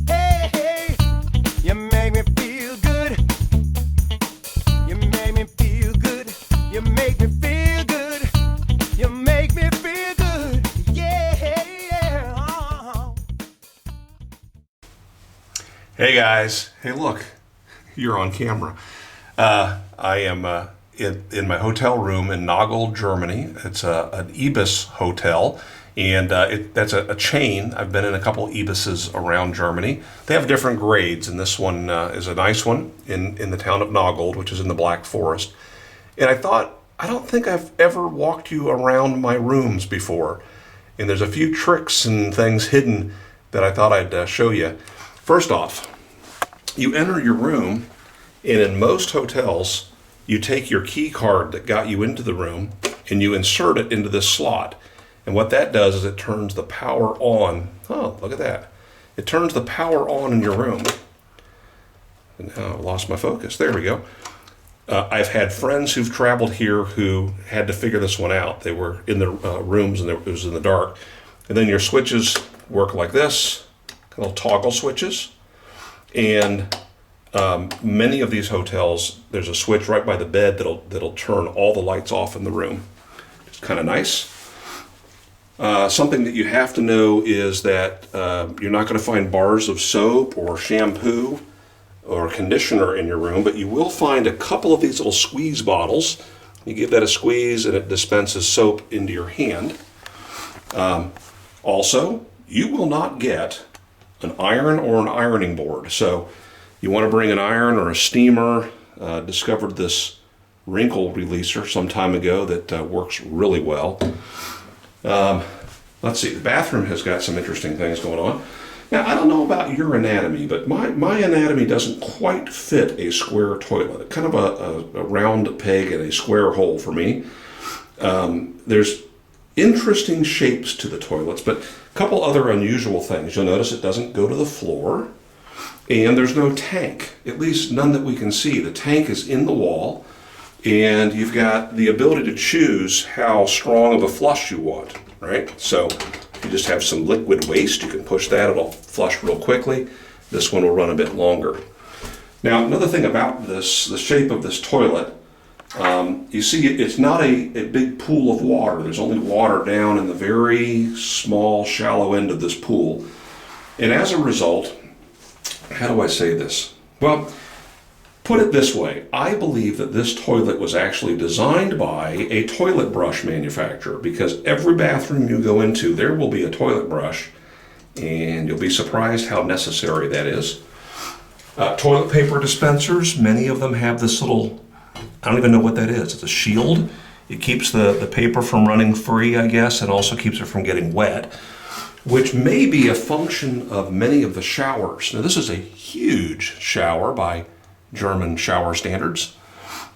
Hey, hey, you make me feel good. You make me feel good. You make me feel good. You make me feel good. Yeah, yeah. Oh. Hey guys, hey look, you're on camera. I am in my hotel room in Nagel, Germany. It's an Ibis hotel, and that's a chain. I've been in a couple Ibises around Germany. They have different grades, and this one is a nice one in the town of Nagel, which is in the Black Forest. And I thought, I don't think I've ever walked you around my rooms before, and there's a few tricks and things hidden that I thought I'd show you. First off, you enter your room, and in most hotels, you take your key card that got you into the room and you insert it into this slot. And what that does is it turns the power on. Oh, look at that. It turns the power on in your room. And now I lost my focus. There we go. I've had friends who've traveled here who had to figure this one out. They were in the rooms and it was in the dark. And then your switches work like this, little toggle switches. And many of these hotels, there's a switch right by the bed that'll turn all the lights off in the room. It's kind of nice. Something that you have to know is that you're not going to find bars of soap or shampoo or conditioner in your room, but you will find a couple of these little squeeze bottles. You give that a squeeze and it dispenses soap into your hand. Also, you will not get an iron or an ironing board. So you want to bring an iron or a steamer. Discovered this wrinkle releaser some time ago that works really well. Let's see, the bathroom has got some interesting things going on. Now, I don't know about your anatomy, but my anatomy doesn't quite fit a square toilet. Kind of a round peg and a square hole for me. There's interesting shapes to the toilets, but a couple other unusual things. You'll notice it doesn't go to the floor. And there's no tank, at least none that we can see. The tank is in the wall, and you've got the ability to choose how strong of a flush you want, right? So if you just have some liquid waste, you can push that, it'll flush real quickly. This one will run a bit longer. Now, another thing about this, the shape of this toilet, you see it's not a big pool of water. There's only water down in the very small, shallow end of this pool. And as a result, how do I say this? Well, put it this way. I believe that this toilet was actually designed by a toilet brush manufacturer, because every bathroom you go into, there will be a toilet brush, and you'll be surprised how necessary that is. Toilet paper dispensers, many of them have this little, I don't even know what that is. It's a shield. It keeps the paper from running free, I guess, and also keeps it from getting wet, which may be a function of many of the showers. Now, this is a huge shower by German shower standards.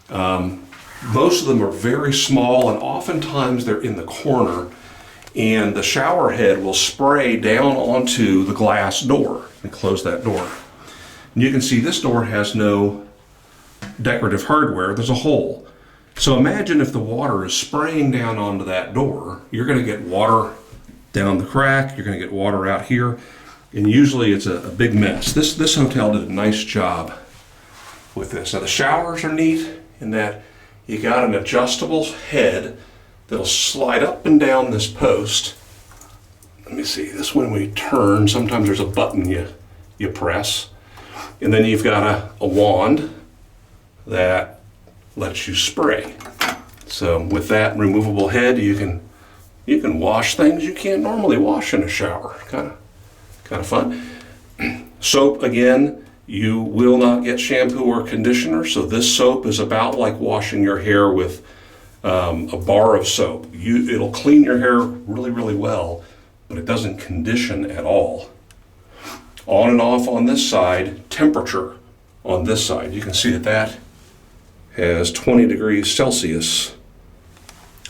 Most of them are very small, and oftentimes they're in the corner, and the shower head will spray down onto the glass door and close that door. And you can see this door has no decorative hardware. There's a hole. So imagine if the water is spraying down onto that door, you're going to get water down the crack, you're going to get water out here, and usually it's a big mess. This hotel did a nice job with this. Now the showers are neat in that you got an adjustable head that'll slide up and down this post. Let me see, this when we turn, sometimes there's a button you press, and then you've got a wand that lets you spray. So with that removable head, you can wash things you can't normally wash in a shower. Kind of fun. Soap, again, you will not get shampoo or conditioner, so this soap is about like washing your hair with a bar of soap. It'll clean your hair really, really well, but it doesn't condition at all. On and off on this side, temperature on this side. You can see that has 20 degrees Celsius.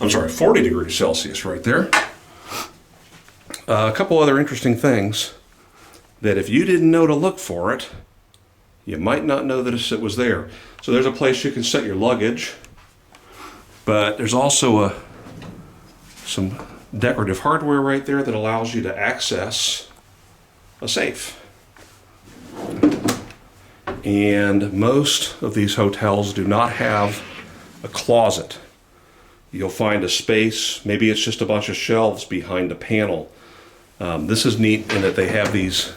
I'm sorry, 40 degrees Celsius right there. A couple other interesting things that if you didn't know to look for it, you might not know that it was there. So there's a place you can set your luggage, but there's also some decorative hardware right there that allows you to access a safe. And most of these hotels do not have a closet. You'll find a space, maybe it's just a bunch of shelves behind a panel. This is neat in that they have these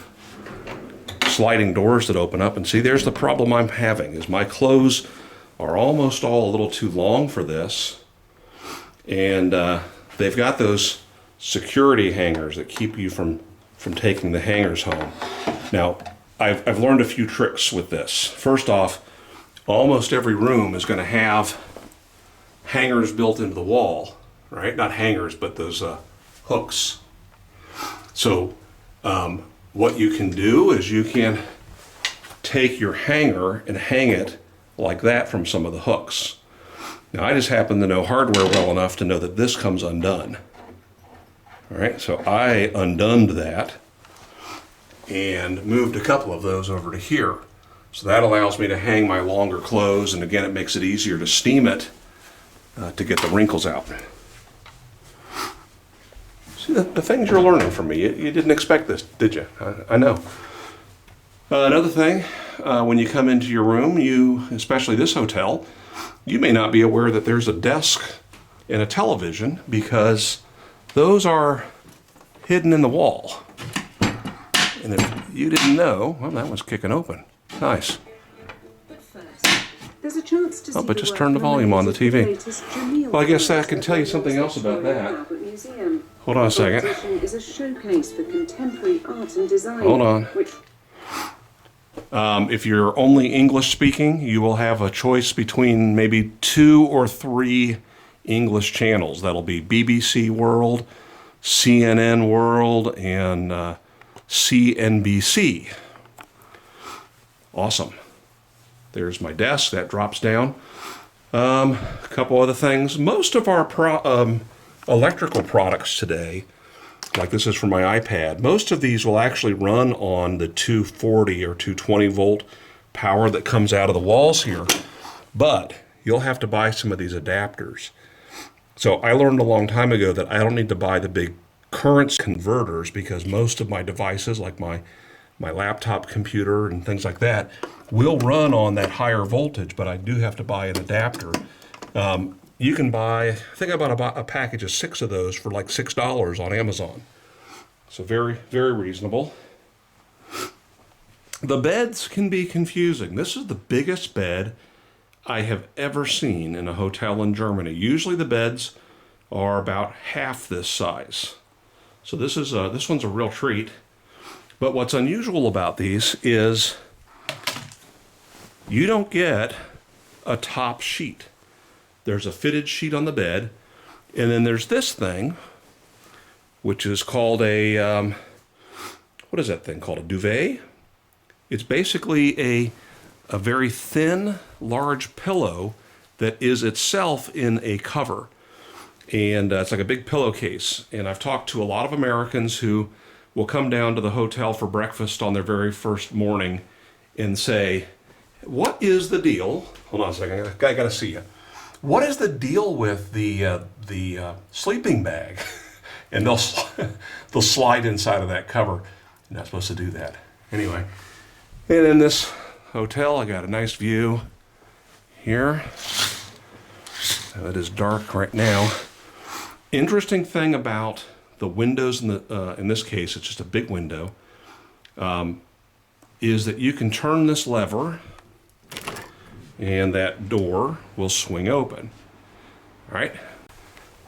sliding doors that open up, and see, there's the problem I'm having, is my clothes are almost all a little too long for this, and they've got those security hangers that keep you from taking the hangers home. Now, I've learned a few tricks with this. First off, almost every room is going to have hangers built into the wall, right? Not hangers, but those hooks. So what you can do is you can take your hanger and hang it like that from some of the hooks. Now, I just happen to know hardware well enough to know that this comes undone. All right, so I undone that and moved a couple of those over to here. So that allows me to hang my longer clothes, and again, it makes it easier to steam it to get the wrinkles out. See, the things you're learning from me, you didn't expect this, did you? I know. Another thing, when you come into your room, especially this hotel, you may not be aware that there's a desk and a television, because those are hidden in the wall. And if you didn't know, well, that one's kicking open. Nice. But first, there's a chance to see but just turn the volume on the TV. Well, I guess I can tell you something else about that. Hold on a second. Is a showcase for contemporary art and design. Hold on. If you're only English speaking, you will have a choice between maybe 2 or 3 English channels. That'll be BBC World, CNN World, and CNBC. Awesome. There's my desk. That drops down. A couple other things. Most of our electrical products today, like this is for my iPad, most of these will actually run on the 240 or 220 volt power that comes out of the walls here. But you'll have to buy some of these adapters. So I learned a long time ago that I don't need to buy the big current converters, because most of my devices, like my laptop computer and things like that, will run on that higher voltage, but I do have to buy an adapter. You can buy, I think I bought a package of 6 of those for like $6 on Amazon. So very, very reasonable. The beds can be confusing. This is the biggest bed I have ever seen in a hotel in Germany. Usually the beds are about half this size. So this one's a real treat. But what's unusual about these is you don't get a top sheet. There's a fitted sheet on the bed, and then there's this thing, which is called a, what is that thing called? A duvet? It's basically a very thin, large pillow that is itself in a cover. And it's like a big pillowcase. And I've talked to a lot of Americans who will come down to the hotel for breakfast on their very first morning and say, what is the deal? Hold on a second, I gotta see you. What is the deal with the sleeping bag? And they'll slide inside of that cover. You're not supposed to do that. Anyway, and in this hotel, I got a nice view here. It is dark right now. Interesting thing about the windows in this case, it's just a big window, is that you can turn this lever and that door will swing open. All right,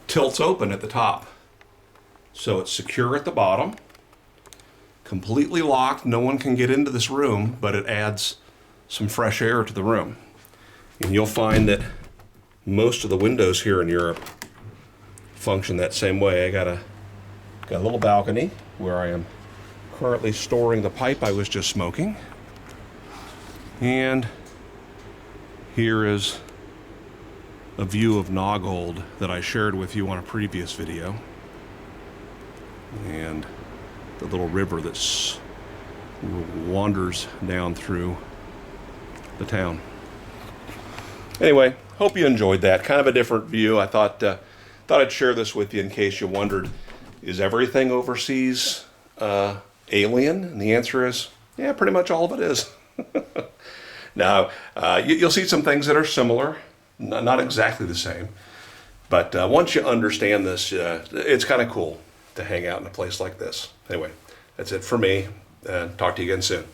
tilts open at the top. So it's secure at the bottom, completely locked. No one can get into this room, but it adds some fresh air to the room. And you'll find that most of the windows here in Europe function that same way. I got a little balcony where I am currently storing the pipe I was just smoking. And here is a view of Nagold that I shared with you on a previous video. And the little river that wanders down through the town. Anyway, hope you enjoyed that. Kind of a different view. I thought thought I'd share this with you in case you wondered, is everything overseas alien? And the answer is, yeah, pretty much all of it is. Now, you'll see some things that are similar, not exactly the same. But once you understand this, it's kind of cool to hang out in a place like this. Anyway, that's it for me. Talk to you again soon.